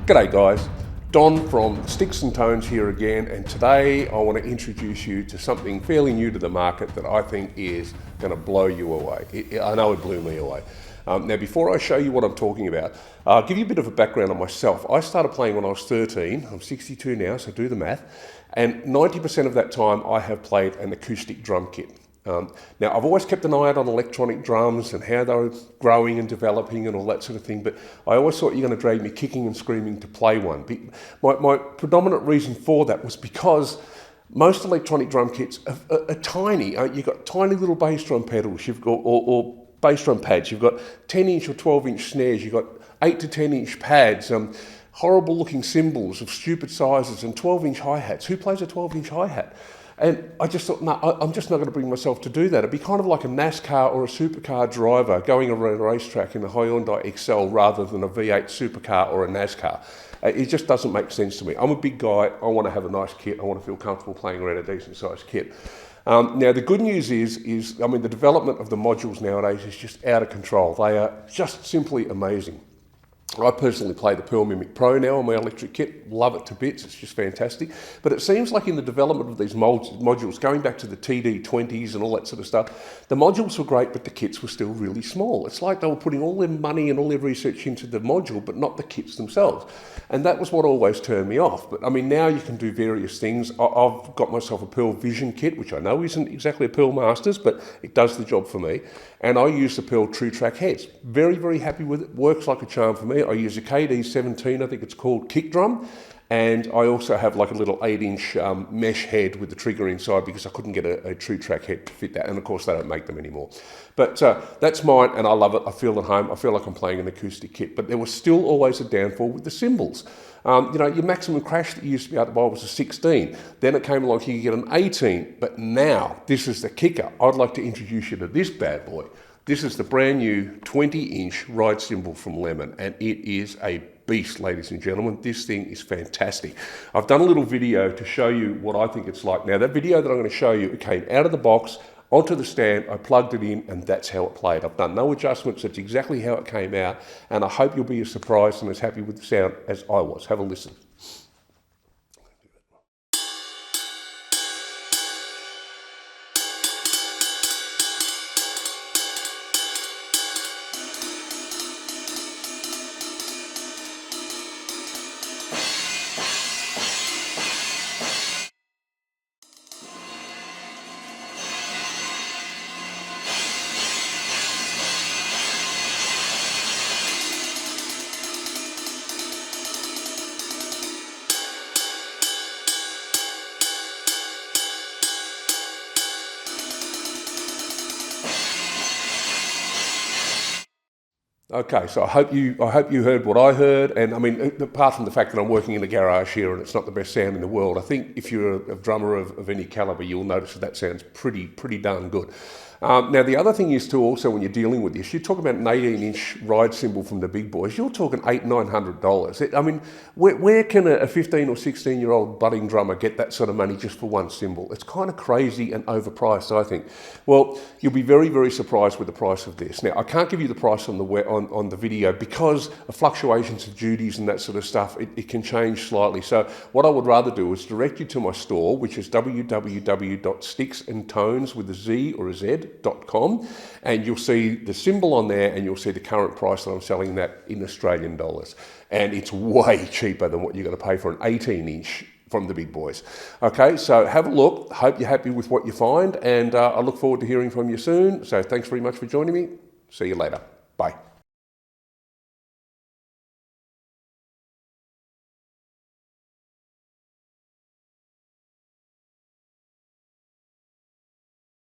G'day guys, Don from Sticks and Tones here again, and today I want to introduce you to something fairly new to the market that I think is going to blow you away. I know it blew me away. Now before I show you what I'm talking about, I'll give you a bit of a background on myself. I started playing when I was 13, I'm 62 now, so do the math, and 90% of that time I have played an acoustic drum kit. Now, I've always kept an eye out on electronic drums and how they're growing and developing and all that sort of thing, but I always thought you're going to drag me kicking and screaming to play one. My predominant reason for that was because most electronic drum kits are tiny. You've got tiny little bass drum pedals, you've got, or bass drum pads, you've got 10-inch or 12-inch snares, you've got 8 to 10-inch pads, horrible looking cymbals of stupid sizes and 12-inch hi-hats. Who plays a 12-inch hi-hat? And I just thought, no, I'm just not going to bring myself to do that. It'd be kind of like a NASCAR or a supercar driver going around a racetrack in a Hyundai Excel rather than a V8 supercar or a NASCAR. It just doesn't make sense to me. I'm a big guy. I want to have a nice kit. I want to feel comfortable playing around a decent sized kit. Now, the good news is, the development of the modules nowadays is just out of control. They are just simply amazing. I personally play the Pearl Mimic Pro now on my electric kit, love it to bits, it's just fantastic. But it seems like in the development of these modules, going back to the TD20s and all that sort of stuff, the modules were great, but the kits were still really small. It's like they were putting all their money and all their research into the module, but not the kits themselves. And that was what always turned me off. But I mean, now you can do various things. I've got myself a Pearl Vision kit, which I know isn't exactly a Pearl Masters, but it does the job for me. And I use the Pearl True Track heads. Very, very happy with it, works like a charm for me. I use a KD17, I think it's called, kick drum. And I also have like a little 8-inch mesh head with the trigger inside because I couldn't get a True Track head to fit that. And of course, they don't make them anymore. But that's mine and I love it. I feel at home. I feel like I'm playing an acoustic kit. But there was still always a downfall with the cymbals. Your maximum crash that you used to be able to buy was a 16. Then it came along, you could get an 18. But now, this is the kicker. I'd like to introduce you to this bad boy. This is the brand new 20-inch ride cymbal from Lemon, and it is a beast, ladies and gentlemen. This thing is fantastic. I've done a little video to show you what I think it's like. Now, that video that I'm going to show you, it came out of the box, onto the stand, I plugged it in, and that's how it played. I've done no adjustments, that's exactly how it came out, and I hope you'll be as surprised and as happy with the sound as I was. Have a listen. Okay, so I hope you heard what I heard, and I mean, apart from the fact that I'm working in a garage here and it's not the best sound in the world, I think if you're a drummer of any caliber, you'll notice that sounds pretty darn good. Now, the other thing is too, also when you're dealing with this, you talk about an 18-inch ride cymbal from the big boys, you're talking $800-900. I mean, where can a 15 or 16-year-old budding drummer get that sort of money just for one cymbal? It's kind of crazy and overpriced, I think. Well, you'll be very, very surprised with the price of this. Now, I can't give you the price on the video because of fluctuations of duties and that sort of stuff. It can change slightly. So what I would rather do is direct you to my store, which is www.sticksandtones with a Z or a Z.com, and you'll see the cymbal on there and you'll see the current price that I'm selling that in Australian dollars. And it's way cheaper than what you're going to pay for an 18-inch from the big boys. Okay, so have a look. Hope you're happy with what you find, and I look forward to hearing from you soon. So thanks very much for joining me. See you later. Bye.